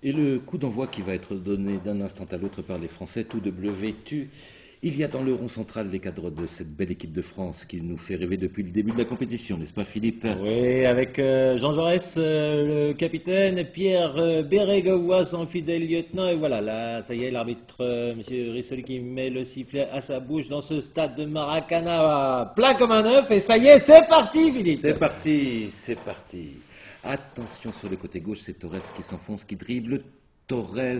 Et le coup d'envoi qui va être donné d'un instant à l'autre par les Français, tout de bleu vêtus. Il y a dans le rond central les cadres de cette belle équipe de France qui nous fait rêver depuis le début de la compétition, n'est-ce pas Philippe? Oui, avec Jean Jaurès, le capitaine, et Pierre Bérégovoy, son fidèle lieutenant. Et voilà, là, ça y est, l'arbitre, Monsieur Rissoli, qui met le sifflet à sa bouche dans ce stade de Maracana, plein comme un œuf. Et ça y est, c'est parti, Philippe. C'est parti, c'est parti. Attention sur le côté gauche, c'est Torres qui s'enfonce, qui dribble. Torres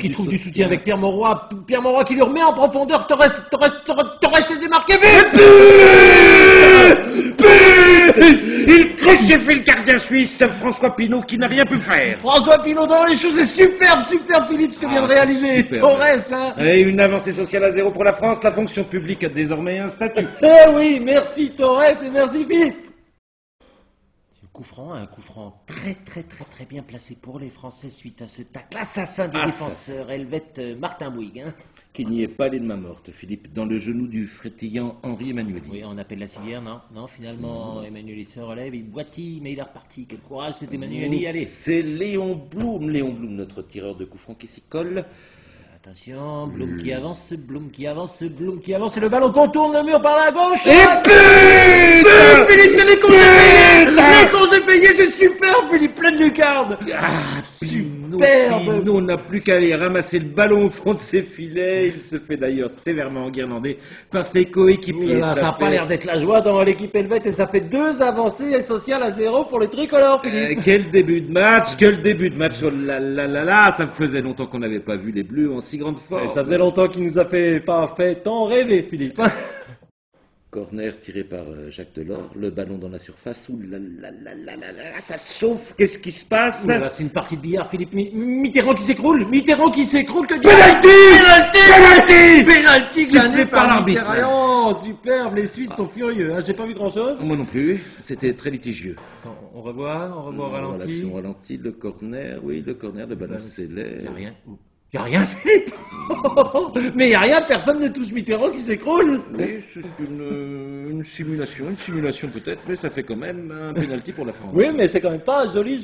Qui trouve du soutien avec Pierre Mauroy. Pierre Mauroy qui lui remet en profondeur. Torres s'est démarqué vite. Il crucifie le gardien suisse, François Pinault, qui n'a rien pu faire. François Pinault dans les choses, c'est superbe, Philippe, ce que vient de réaliser. Superbe. Torres, hein. Et une avancée sociale à 0 pour la France, la fonction publique a désormais un statut. Eh oui, merci Torres et merci Philippe. Un coup franc très bien placé pour les Français suite à ce tacle assassin du défenseur helvète Martin Bouygues. Hein. Qu'il n'y ait pas les de main morte, Philippe, dans le genou du frétillant Henri Emmanueli. Oui, on appelle la civière, non, finalement, Emmanueli se relève, il boitille, mais il est reparti. Quel courage, c'est Emmanueli, allez. C'est Léon Blum, notre tireur de coup franc qui s'y colle. Attention, Blum qui avance, et le ballon contourne le mur par la gauche. Et but Philippe, c'est les congés payés, c'est super, Philippe, pleine lucarne. Superbe. Pinault n'a plus qu'à aller ramasser le ballon au fond de ses filets. Il se fait d'ailleurs sévèrement enguirlander par ses coéquipiers. Ça n'a pas l'air d'être la joie dans l'équipe helvète et ça fait 2 avancées sociales à 0 pour les tricolores, Philippe. Quel début de match, oh là là là là, ça faisait longtemps qu'on n'avait pas vu les Bleus en si grande forme. Et ça faisait longtemps qu'il nous a pas fait tant rêver, Philippe. Corner tiré par Jacques Delors, le ballon dans la surface, ouh là là là là là là, ça chauffe, qu'est-ce qui se passe? Là, c'est une partie de billard, Philippe. Mitterrand qui s'écroule, que Pénalty sifflé par l'arbitre. Oh, superbe, les Suisses sont furieux, hein. J'ai pas vu grand-chose. Moi non plus, c'était très litigieux. On revoit au ralenti. L'action ralentie, le corner, le ballon s'élève. Il y a rien, Philippe. Mais il y a rien, personne ne touche Mitterrand qui s'écroule. Oui, c'est une simulation peut-être, mais ça fait quand même un pénalty pour la France. Oui, mais c'est quand même pas joli,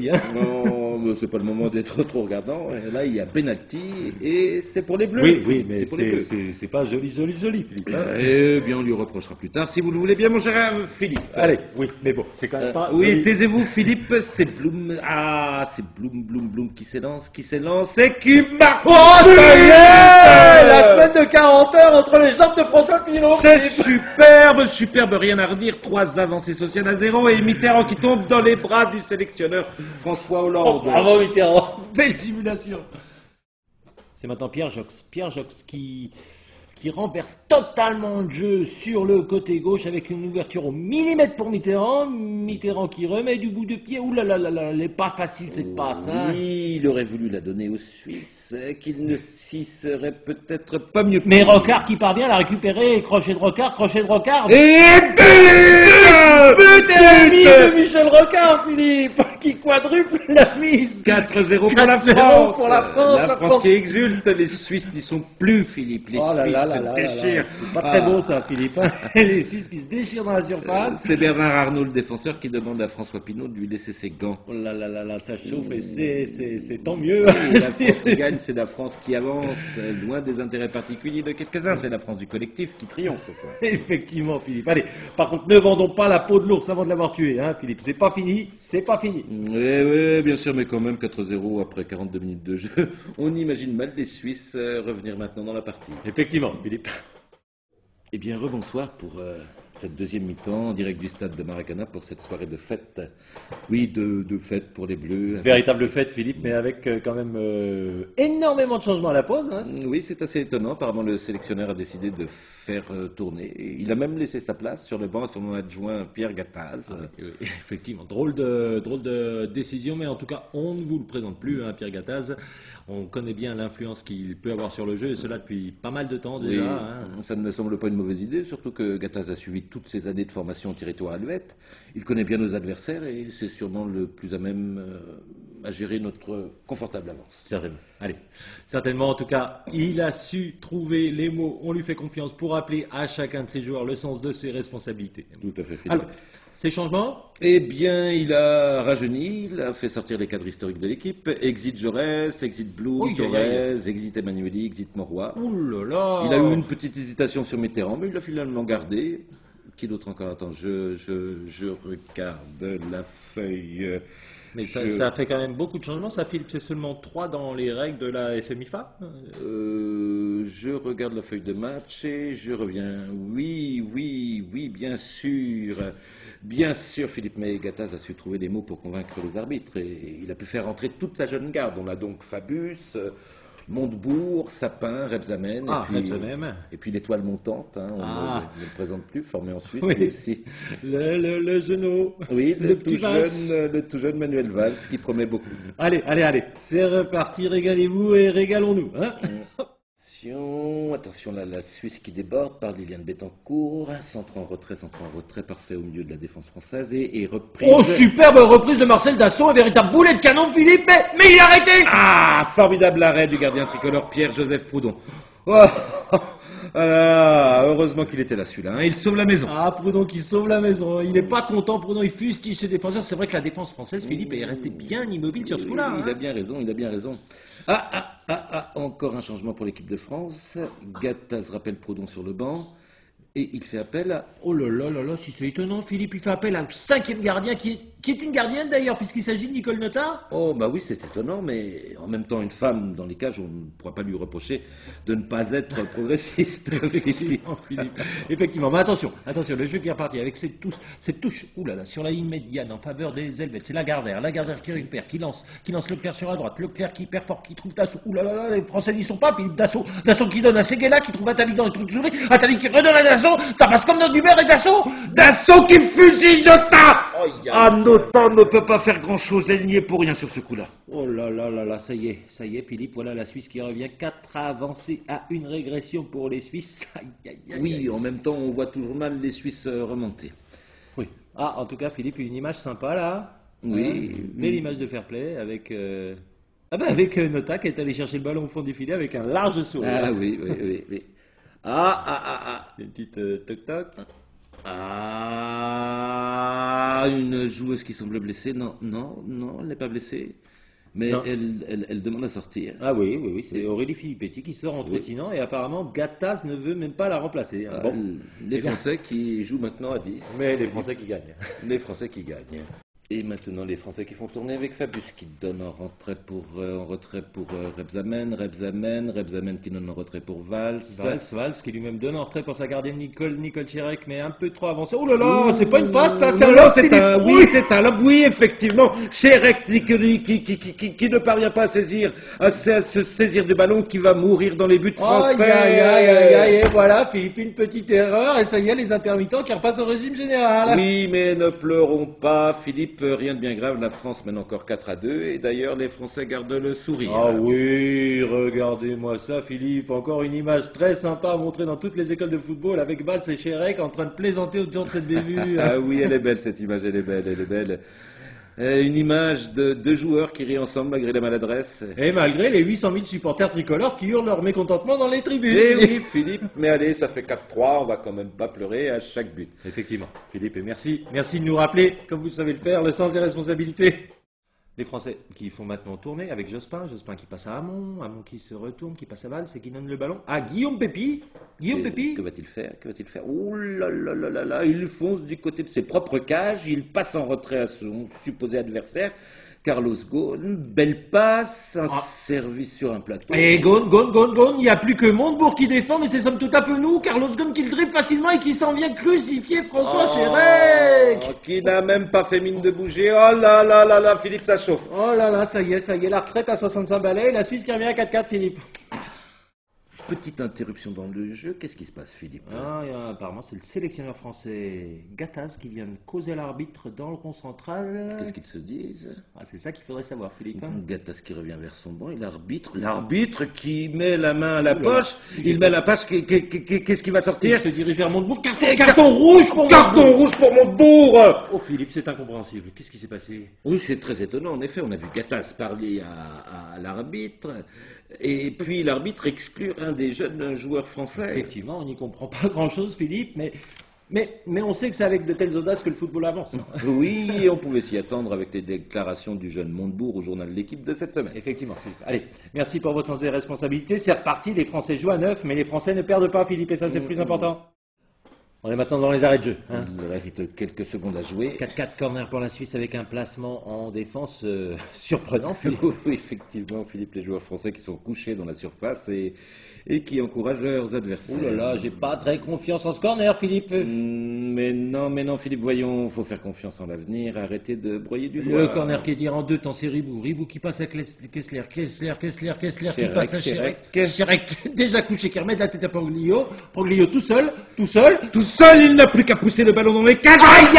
hein. Non, mais c'est pas le moment d'être trop regardant. Et là, il y a pénalty et c'est pour les Bleus. Oui, mais c'est pas joli, Philippe. Eh bien, on lui reprochera plus tard, si vous le voulez bien, mon cher Philippe. Allez, oui, mais bon, c'est quand même pas Oui, joli. taisez-vous, Philippe, c'est Blum. Ah, c'est Blum qui s'élance et qui marque. Oh, ça y est, la semaine de 40 heures entre les jambes de François Pinault. C'est superbe, rien à redire. 3 avancées sociales à 0 et Mitterrand qui tombe dans les bras du sélectionneur François Hollande. Oh, bravo Mitterrand, belle simulation. C'est maintenant Pierre Jox qui renverse totalement le jeu sur le côté gauche avec une ouverture au millimètre pour Mitterrand qui remet du bout de pied. Ouh là là là là, elle n'est pas facile cette passe. Hein. Oui, il aurait voulu la donner aux Suisses, qu'il ne s'y serait peut-être pas mieux pris. Mais Rocard qui parvient à la récupérer, crochet de Rocard. Et But de Michel Rocard, Philippe, qui quadruple la mise. 4-0 pour 4-0 pour la France. La France qui exulte, les Suisses n'y sont plus, Philippe. Les Suisses se déchirent. C'est pas très beau ça, Philippe. Les Suisses qui se déchirent dans la surface. C'est Bernard Arnault, le défenseur, qui demande à François Pinault de lui laisser ses gants. Oh là là là là, ça chauffe et c'est tant mieux. Oui, la France qui gagne, c'est la France qui avance, loin des intérêts particuliers de quelques-uns. C'est la France du collectif qui triomphe ce soir. Effectivement, Philippe. Allez, par contre, ne vendons pas la peau de l'ours avant de l'avoir tué, hein, Philippe. C'est pas fini. Oui, bien sûr, mais quand même 4-0 après 42 minutes de jeu. On imagine mal les Suisses revenir maintenant dans la partie. Effectivement, Philippe. Eh bien, rebonsoir pour cette deuxième mi-temps en direct du stade de Maracana pour cette soirée de fête. Oui, de fête pour les Bleus. Véritable fête, Philippe, mais avec quand même énormément de changements à la pause. Hein. Oui, c'est assez étonnant. Apparemment, le sélectionneur a décidé de faire tourner. Il a même laissé sa place sur le banc à son adjoint Pierre Gattaz. Oui, effectivement, drôle de décision, mais en tout cas, on ne vous le présente plus, hein, Pierre Gattaz. On connaît bien l'influence qu'il peut avoir sur le jeu, et cela depuis pas mal de temps déjà. Oui, hein. ça ne me semble pas une mauvaise idée, surtout que Gattaz a suivi toutes ces années de formation en territoire helvète. Il connaît bien nos adversaires et c'est sûrement le plus à même à gérer notre confortable avance. Certainement. Allez. Certainement, en tout cas, il a su trouver les mots. On lui fait confiance pour rappeler à chacun de ses joueurs le sens de ses responsabilités. Tout à fait, Philippe. Alors, ces changements? Eh bien, il a rajeuni, il a fait sortir les cadres historiques de l'équipe. Exit Jaurès, exit Blum, Oui, Torres, aïe, aïe. exit Emmanueli, exit Moroy. Ouh là là. Il a eu une petite hésitation sur Mitterrand, mais il l'a finalement gardé. Qui d'autre encore? Attends, je regarde la feuille. Mais ça fait quand même beaucoup de changements, ça, Philippe. C'est seulement 3 dans les règles de la FMIFA. Je regarde la feuille de match et je reviens. Oui, bien sûr. Bien sûr, Philippe, mais Gattaz a su trouver des mots pour convaincre les arbitres. Et il a pu faire entrer toute sa jeune garde. On a donc Fabius, Montebourg, Sapin, Rebsamen. Et puis l'étoile montante, hein, on ne le présente plus, formé en Suisse, oui. lui aussi. Le genou. Oui, le petit le tout jeune Manuel Valls qui promet beaucoup. Allez, c'est reparti, régalez-vous et régalons-nous. Hein. Attention, là, la Suisse qui déborde par Liliane Bettencourt, centre en retrait, parfait au milieu de la défense française et reprise. Oh, superbe reprise de Marcel Dassault, un véritable boulet de canon, Philippe, mais il a arrêté. Ah, formidable arrêt du gardien tricolore Pierre-Joseph Proudhon. Oh, heureusement qu'il était là celui-là, hein. Il sauve la maison. Ah, Proudhon qui sauve la maison, il n'est pas content, Proudhon, il fustige ses défenseurs. C'est vrai que la défense française, Philippe, est restée bien immobile sur ce coup-là. Il a bien raison. Encore un changement pour l'équipe de France. Gattaz rappelle Proudhon sur le banc. Et il fait appel à... Oh là là, si c'est étonnant, Philippe, il fait appel à un 5e gardien qui est une gardienne d'ailleurs, puisqu'il s'agit de Nicole Notard. Oh, bah oui, c'est étonnant, mais en même temps, une femme dans les cages, on ne pourra pas lui reprocher de ne pas être progressiste. Effectivement, Philippe. Effectivement, mais attention, le jeu qui est reparti avec cette touche, oulala, sur la ligne médiane en faveur des Helvètes. C'est Lagardère qui récupère, qui lance Leclerc sur la droite, Leclerc qui perd fort, qui trouve Dassault. Oulala, les Français n'y sont pas, Philippe. Dassault qui donne à Seguela, qui trouve Attali dans les trous de souris, Attali qui redonne à Dassault. Ça passe comme dans du beurre et Dassault qui fusille Nota. Nota ne peut pas faire grand-chose, elle n'y est pour rien sur ce coup-là. Oh là, ça y est, Philippe, voilà la Suisse qui revient 4 avancées à une régression pour les Suisses. Oui, en même temps, on voit toujours mal les Suisses remonter. Oui. En tout cas, Philippe, une image sympa là. Oui. Belle image de fair play avec... avec Nota qui est allé chercher le ballon au fond du filet avec un large sourire. Ah oui. Une petite toc-toc. Une joueuse qui semble blessée. Non, elle n'est pas blessée. Mais elle demande à sortir. Ah oui, c'est Aurélie Filippetti qui sort en trottinant et apparemment Gattaz ne veut même pas la remplacer. Les Français qui jouent maintenant à 10. Mais les Français qui gagnent. Les Français qui gagnent. Et maintenant, les Français qui font tourner avec Fabius, qui donne en retrait pour Rebsamen qui donne en retrait pour Valls qui lui-même donne en retrait pour sa gardienne Nicole Chérec, mais un peu trop avancé. Oh là là, c'est pas une passe, ça, c'est un lob. C'est un lob, oui, effectivement. Chérec qui ne parvient pas à se saisir du ballon, qui va mourir dans les buts français. Aïe, et voilà, Philippe, une petite erreur, et ça y est, les intermittents qui repassent au régime général. Oui, mais ne pleurons pas, Philippe. Rien de bien grave, la France mène encore 4-2 et d'ailleurs les Français gardent le sourire. Ah oui, regardez-moi ça, Philippe, encore une image très sympa à montrer dans toutes les écoles de football avec Valls et Chérec en train de plaisanter autour de cette bévue. Ah oui, elle est belle cette image, elle est belle. Une image de deux joueurs qui rient ensemble malgré la maladresse. Et malgré les 800 000 supporters tricolores qui hurlent leur mécontentement dans les tribunes. Eh oui, Philippe, mais allez, ça fait 4-3, on va quand même pas pleurer à chaque but. Effectivement, Philippe, et merci de nous rappeler, comme vous savez le faire, le sens des responsabilités. Les Français qui font maintenant tourner avec Jospin qui passe à Hamon qui se retourne, qui passe à Valls et qui donne le ballon à Guillaume Pépi. Que va-t-il faire? Oh là, il fonce du côté de ses propres cages, il passe en retrait à son supposé adversaire. Carlos Ghosn, belle passe, un service sur un plateau. Et Ghosn, il n'y a plus que Montebourg qui défend, mais c'est somme toute un peu nous. Carlos Ghosn qui le dribble facilement et qui s'en vient crucifier François Chérec. Qui n'a même pas fait mine de bouger. Oh là, Philippe, ça chauffe. Oh là là, ça y est, la retraite à 65 balais, la Suisse qui revient à 4-4, Philippe. petite interruption dans le jeu. Qu'est-ce qui se passe, Philippe? Apparemment, c'est le sélectionneur français Gattaz qui vient de causer l'arbitre dans le rond central. Qu'est-ce qu'ils se disent? C'est ça qu'il faudrait savoir, Philippe. Gattaz qui revient vers son banc et l'arbitre qui met la main à la poche. Il met la poche. Qu'est-ce qui va sortir? Il se dirige vers Montebourg. Carton rouge pour Montebourg. Oh, Philippe, c'est incompréhensible. Qu'est-ce qui s'est passé? Oui, c'est très étonnant. En effet, on a vu Gattaz parler à l'arbitre et puis l'arbitre exclure un des jeunes joueurs français. Effectivement, on n'y comprend pas grand-chose, Philippe, mais on sait que c'est avec de telles audaces que le football avance. Oui, et on pouvait s'y attendre avec les déclarations du jeune Montebourg au journal de l'équipe de cette semaine. Effectivement, Philippe. Allez, merci pour votre sens des responsabilités. C'est reparti, les Français jouent à 9, mais les Français ne perdent pas, Philippe, et ça c'est le plus important. On est maintenant dans les arrêts de jeu. Il reste quelques secondes à jouer. 4-4 corner pour la Suisse avec un placement en défense surprenant, Philippe. Oui, effectivement, Philippe, les joueurs français qui sont couchés dans la surface et qui encouragent leurs adversaires. Ouh là là, j'ai pas très confiance en ce corner, Philippe. Mais non, Philippe, voyons, faut faire confiance en l'avenir, arrêtez de broyer du doigt. Le corner qui est tiré en deux temps, c'est Ribou qui passe à Kessler qui passe à Chérec, déjà couché, qui remet la tête à Proglio tout seul, Il n'a plus qu'à pousser le ballon dans les cages. Aïe,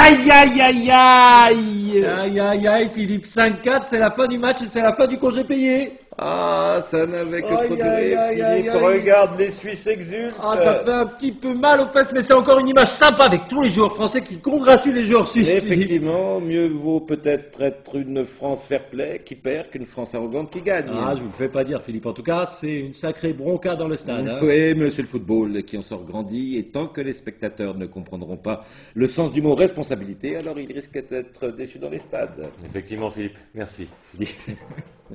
Philippe, 5-4, c'est la fin du match et c'est la fin du congé payé. Ah, ça n'avait que trop duré, Philippe. Regarde, les Suisses exultent. Ça fait un petit peu mal aux fesses, mais c'est encore une image sympa avec tous les joueurs français qui congratulent les joueurs suisses. Effectivement, mieux vaut peut-être être une France fair-play qui perd qu'une France arrogante qui gagne. Je vous le fais pas dire, Philippe. En tout cas, c'est une sacrée bronca dans le stade. Oui, mais c'est le football qui en sort grandi, et tant que les spectateurs ne comprendront pas le sens du mot responsabilité, alors ils risquent d'être déçus dans les stades. Effectivement, Philippe. Merci.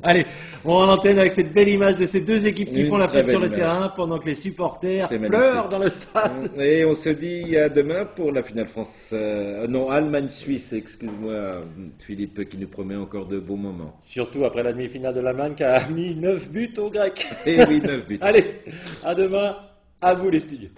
Allez, on va en antenne avec cette belle image de ces deux équipes qui font la fête sur le terrain pendant que les supporters pleurent dans le stade. Et on se dit à demain pour la finale Allemagne-Suisse, excuse-moi Philippe, qui nous promet encore de beaux moments. Surtout après la demi-finale de l'Allemagne qui a mis 9 buts aux Grecs. Et oui, 9 buts. Allez, à demain, à vous les studios.